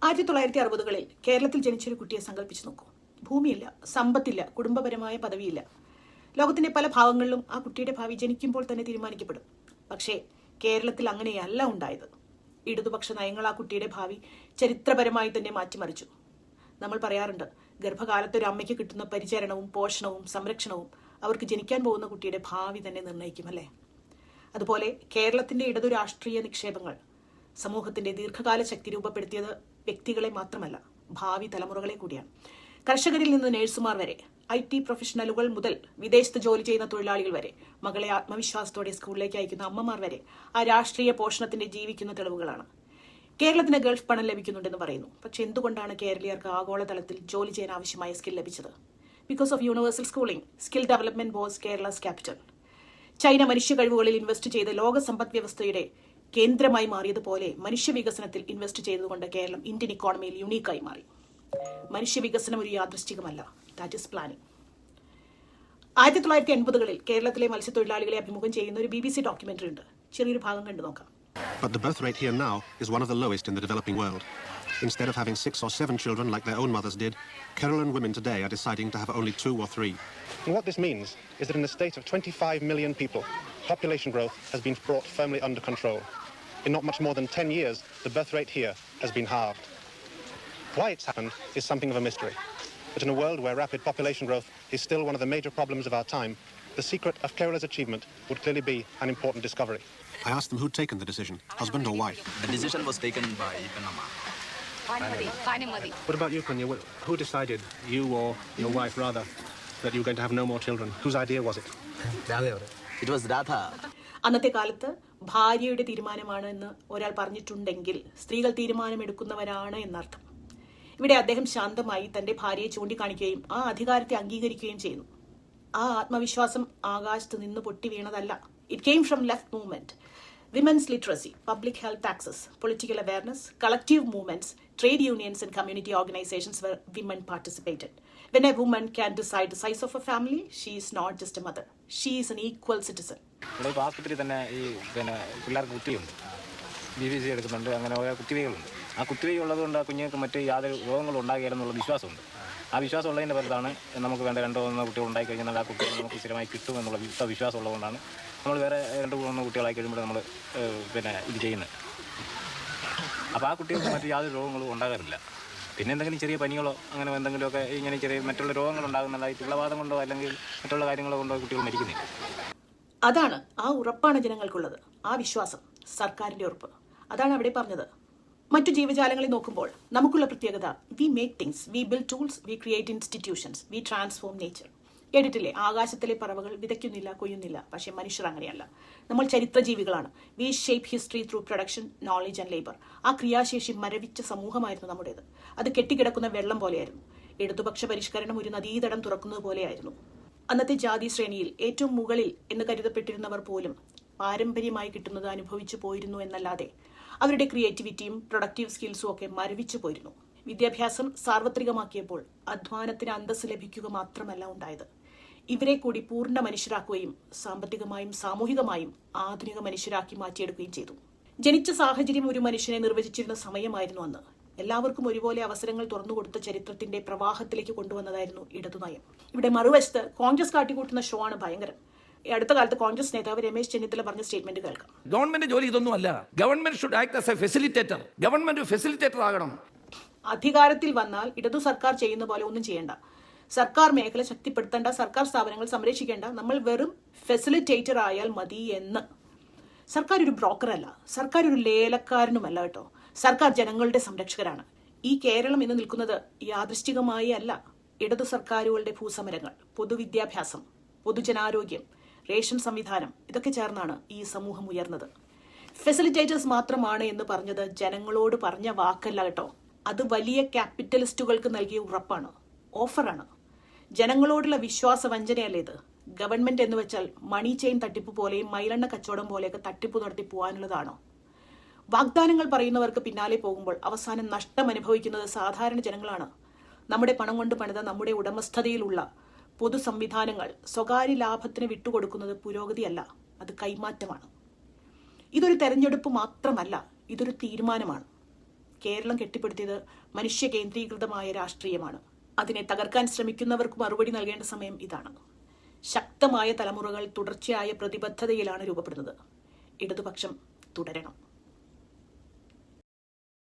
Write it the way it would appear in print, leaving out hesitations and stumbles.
1960-കളിൽ കേരളത്തിൽ ജനിച്ചൊരു കുട്ടിയെ സങ്കല്പിച്ചു നോക്കൂ. ഭൂമിയില്ല, സമ്പത്തില്ല, കുടുംബപരമായ പദവിയില്ല. ലോകത്തിന്റെ പല ഭാഗങ്ങളിലും ആ കുട്ടിയുടെ ഭാവി ജനിക്കുമ്പോൾ തന്നെ തീരുമാനിക്കപ്പെടും. പക്ഷേ കേരളത്തിൽ അങ്ങനെയല്ല ഉണ്ടായത്. ഇടതുപക്ഷ നയങ്ങൾ ആ കുട്ടിയുടെ ഭാവി ചരിത്രപരമായി തന്നെ മാറ്റിമറിച്ചു. നമ്മൾ പറയാറുണ്ട്, ഗർഭകാലത്ത് ഒരു അമ്മയ്ക്ക് കിട്ടുന്ന പരിചരണവും പോഷണവും സംരക്ഷണവും അവർക്ക് ജനിക്കാൻ പോകുന്ന കുട്ടിയുടെ ഭാവി തന്നെ നിർണ്ണയിക്കുമല്ലേ. അതുപോലെ കേരളത്തിന്റെ ഇടതു രാഷ്ട്രീയ നിക്ഷേപങ്ങൾ സമൂഹത്തിന്റെ ദീർഘകാല ശക്തി രൂപപ്പെടുത്തിയത് വ്യക്തികളെ മാത്രമല്ല, ഭാവി തലമുറകളെ കൂടിയാണ്. കർഷകരിൽ നിന്ന് നഴ്സുമാർ വരെ, IT പ്രൊഫഷണലുകൾ മുതൽ വിദേശത്ത് ജോലി ചെയ്യുന്ന തൊഴിലാളികൾ വരെ, മകളെ ആത്മവിശ്വാസത്തോടെ സ്കൂളിലേക്ക് അയക്കുന്ന അമ്മമാർ വരെ ആ രാഷ്ട്രീയ പോഷണത്തിന്റെ ജീവിക്കുന്ന തെളിവുകളാണ്. കേരളത്തിന് ഗൾഫ് പണം ലഭിക്കുന്നുണ്ടെന്ന് പറയുന്നു. പക്ഷെ എന്തുകൊണ്ടാണ് കേരളീയർക്ക് ആഗോളതലത്തിൽ ജോലി ചെയ്യാൻ ആവശ്യമായ സ്കിൽ ലഭിച്ചത്? Because of universal schooling. Skill development was Kerala's capital. China മനുഷ്യ കഴിവുകളിൽ ഇൻവെസ്റ്റ് ചെയ്ത് ലോക സമ്പദ് വ്യവസ്ഥയുടെ കേന്ദ്രമായി മാറിയതുപോലെ മനുഷ്യ വികസനത്തിൽ ഇൻവെസ്റ്റ് ചെയ്തുകൊണ്ട് കേരളം ഇന്ത്യൻ ഇക്കോണമിയിൽ യുണീക്കായി മാറി. മനുഷ്യ വികസനം ഒരു യാദൃശ്ചികമല്ല, ദാറ്റ് ഈസ് പ്ലാനിംഗ്. 1980-കളിൽ കേരളത്തിലെ മത്സ്യത്തൊഴിലാളികളെ അഭിമുഖം ചെയ്യുന്ന ഒരു BBC ഡോക്യുമെന്ററി ഉണ്ട്. ചെറിയൊരു ഭാഗം കണ്ടു നോക്കാം. But the birth rate here now is one of the lowest in the developing world. Instead of having 6 or 7 children like their own mothers did, Kerala women today are deciding to have only 2 or 3. And what this means is that in a state of 25 million people, population growth has been brought firmly under control. In not much more than 10 years, the birth rate here has been halved. Why it's happened is something of a mystery. But in a world where rapid population growth is still one of the major problems of our time, the secret of Kerala's achievement would clearly be an important discovery. I asked them who'd taken the decision, husband or wife. The decision was taken by Panama. What about you, Kanya? Who decided, you or your wife rather, that you were going to have no more children? Whose idea was it? It was Radha. അന്നത്തെ കാലത്ത് ഭാര്യയുടെ തീരുമാനമാണ് എന്ന് ഒരാൾ പറഞ്ഞിട്ടുണ്ടെങ്കിൽ സ്ത്രീകൾ തീരുമാനമെടുക്കുന്നവരാണ് എന്നർത്ഥം. ഇവിടെ അദ്ദേഹം ശാന്തമായി തന്റെ ഭാര്യയെ ചൂണ്ടിക്കാണിക്കുകയും ആ അധികാരത്തെ അംഗീകരിക്കുകയും ചെയ്യുന്നു. ആ ആത്മവിശ്വാസം ആകാശത്ത് നിന്ന് പൊട്ടി വീണതല്ല. It came from left movement. Women's literacy, public health access, political awareness, collective movements, trade unions and community organizations where women participated. When a woman can decide the size of a family, she is not just a mother. She is an equal citizen. ഇവിടെ ആശുപത്രി തന്നെ ഈ പിള്ളേർക്ക് കുത്തിയുണ്ട്, BBC എടുക്കുന്നുണ്ട്, അങ്ങനെ ഓരോ കുത്തിവയ്കളുണ്ട്. ആ കുത്തിവയ്ക്ക് ഉള്ളതുകൊണ്ട് ആ കുഞ്ഞുങ്ങൾക്ക് മറ്റ് യാതൊരു രോഗങ്ങളും ഉണ്ടാകില്ലെന്നുള്ള വിശ്വാസമുണ്ട്. ആ വിശ്വാസം ഉള്ളതിൻ്റെ പുറത്താണ് നമുക്ക് വേണ്ട 2-3 കുട്ടികൾ ഉണ്ടായി കഴിഞ്ഞാൽ ആ കുട്ടികൾ നമുക്ക് സ്ഥിരമായി കിട്ടുമെന്നുള്ള വിശ്വാസം ഉള്ളതുകൊണ്ടാണ് നമ്മൾ വേറെ 2-3 കുട്ടികളായി കഴിയുമ്പോൾ നമ്മൾ ഇത് ചെയ്യുന്നത്. അപ്പോൾ ആ കുട്ടികൾക്ക് മറ്റ് യാതൊരു രോഗങ്ങളും ഉണ്ടാകാറില്ല. പിന്നെ എന്തെങ്കിലും ചെറിയ പനികളോ അങ്ങനെ എന്തെങ്കിലുമൊക്കെ ഇങ്ങനെ ചെറിയ മറ്റുള്ള രോഗങ്ങൾ ഉണ്ടാകുന്നതായി പിള്ളവാദം കൊണ്ടോ അല്ലെങ്കിൽ മറ്റുള്ള കാര്യങ്ങളോ കൊണ്ടോ കുട്ടികൾ മരിക്കുന്നില്ല. അതാണ്, ആ ഉറപ്പാണ് ജനങ്ങൾക്കുള്ളത്, ആ വിശ്വാസം, സർക്കാരിന്റെ ഉറപ്പ്. അതാണ് അവിടെ പറഞ്ഞത്. മറ്റു ജീവജാലങ്ങളെ നോക്കുമ്പോൾ നമുക്കുള്ള പ്രത്യേകത, we make things, we build tools, we create institutions, we transform nature. കേട്ടിട്ടില്ലേ, ആകാശത്തിലെ പറവകൾ വിതയ്ക്കുന്നില്ല, കൊയ്യുന്നില്ല. പക്ഷെ മനുഷ്യർ അങ്ങനെയല്ല. നമ്മൾ ചരിത്രജീവികളാണ്. We shape history through production, knowledge and labour. ആ ക്രിയാശേഷി മരവിച്ച സമൂഹമായിരുന്നു നമ്മുടേത്. അത് കെട്ടിക്കിടക്കുന്ന വെള്ളം പോലെയായിരുന്നു. ഇടതുപക്ഷ പരിഷ്കരണം ഒരു നദീതടം തുറക്കുന്നത് പോലെയായിരുന്നു. അന്നത്തെ ജാതി ശ്രേണിയിൽ ഏറ്റവും മുകളിൽ എന്ന് കരുതപ്പെട്ടിരുന്നവർ പോലും പാരമ്പര്യമായി കിട്ടുന്നത് അനുഭവിച്ചു പോയിരുന്നു എന്നല്ലാതെ അവരുടെ ക്രിയേറ്റിവിറ്റിയും പ്രൊഡക്റ്റീവ് സ്കിൽസും ഒക്കെ മരവിച്ചു പോയിരുന്നു. വിദ്യാഭ്യാസം സാർവത്രികമാക്കിയപ്പോൾ അധ്വാനത്തിന് അന്തസ്സ് ലഭിക്കുക മാത്രമല്ല ഉണ്ടായത്, ഇവരെ കൂടി പൂർണ്ണ മനുഷ്യരാക്കുകയും സാമ്പത്തികമായും സാമൂഹികമായും ആധുനിക മനുഷ്യരാക്കി മാറ്റിയെടുക്കുകയും ചെയ്തു. ജനിച്ച സാഹചര്യം ഒരു മനുഷ്യനെ നിർവചിച്ചിരുന്ന സമയമായിരുന്നു അന്ന്. എല്ലാവർക്കും ഒരുപോലെ അവസരങ്ങൾ തുറന്നുകൊടുത്ത ചരിത്രത്തിന്റെ പ്രവാഹത്തിലേക്ക് കൊണ്ടുവന്നതായിരുന്നു ഇടതുനയം. ഇവിടെ മറുവശത്ത് കോൺഗ്രസ് കാട്ടിക്കൂട്ടുന്ന ഷോ ആണ് ഭയങ്കരം. അടുത്ത കാലത്ത് കോൺഗ്രസ് നേതാവ് രമേശ് ചെന്നിത്തല പറഞ്ഞ സ്റ്റേറ്റ്മെന്റ് കേൾക്കാം. ഗവൺമെന്റ് ജോലി ഇതൊന്നുമല്ല. Government should act as A facilitator. Government facilitator ആകണം. അധികാരത്തിൽ വന്നാൽ ഇടതു സർക്കാർ ചെയ്യുന്ന പോലെ ഒന്നും ചെയ്യേണ്ട, സർക്കാർ മേഖല ശക്തിപ്പെടുത്തേണ്ട, സർക്കാർ സ്ഥാപനങ്ങൾ സംരക്ഷിക്കേണ്ട, നമ്മൾ വെറും ഫെസിലിറ്റേറ്റർ ആയാൽ മതി എന്ന്. സർക്കാർ ഒരു ബ്രോക്കറല്ല, സർക്കാർ ഒരു ലേലക്കാരനുമല്ല കേട്ടോ. സർക്കാർ ജനങ്ങളുടെ സംരക്ഷകരാണ്. ഈ കേരളം ഇന്ന് നിൽക്കുന്നത് യാദൃശ്ചികമായി അല്ല. ഇടതു സർക്കാരുകളുടെ ഭൂസമരങ്ങൾ, പൊതുവിദ്യാഭ്യാസം, പൊതുജനാരോഗ്യം, റേഷൻ സംവിധാനം, ഇതൊക്കെ ചേർന്നാണ് ഈ സമൂഹം ഉയർന്നത്. ഫെസിലിറ്റേറ്റേഴ്സ് മാത്രമാണ് എന്ന് പറഞ്ഞത് ജനങ്ങളോട് പറഞ്ഞ വാക്കല്ല കേട്ടോ. അത് വലിയ ക്യാപിറ്റലിസ്റ്റുകൾക്ക് നൽകിയ ഉറപ്പാണ്, ഓഫറാണ്. ജനങ്ങളോടുള്ള വിശ്വാസ വഞ്ചനയല്ലേ ഇത്? ഗവൺമെന്റ് എന്ന് വെച്ചാൽ മണി ചെയിൻ തട്ടിപ്പ് പോലെയും മൈലെണ്ണ കച്ചവടം പോലെയൊക്കെ തട്ടിപ്പ് നടത്തി പോകാനുള്ളതാണോ? വാഗ്ദാനങ്ങൾ പറയുന്നവർക്ക് പിന്നാലെ പോകുമ്പോൾ അവസാനം നഷ്ടം അനുഭവിക്കുന്നത് സാധാരണ ജനങ്ങളാണ്. നമ്മുടെ പണം കൊണ്ട് പണിത നമ്മുടെ ഉടമസ്ഥതയിലുള്ള പൊതു സംവിധാനങ്ങൾ സ്വകാര്യ ലാഭത്തിന് വിട്ടുകൊടുക്കുന്നത് പുരോഗതിയല്ല, അത് കൈമാറ്റമാണ്. ഇതൊരു തെരഞ്ഞെടുപ്പ് മാത്രമല്ല, ഇതൊരു തീരുമാനമാണ്. കേരളം കെട്ടിപ്പടുത്തിയത് മനുഷ്യ കേന്ദ്രീകൃതമായ രാഷ്ട്രീയമാണ്. അതിനെ തകർക്കാൻ ശ്രമിക്കുന്നവർക്ക് മറുപടി നൽകേണ്ട സമയം ഇതാണ്. ശക്തമായ തലമുറകൾ തുടർച്ചയായ പ്രതിബദ്ധതയിലാണ് രൂപപ്പെടുന്നത്. ഇടതുപക്ഷം തുടരണം.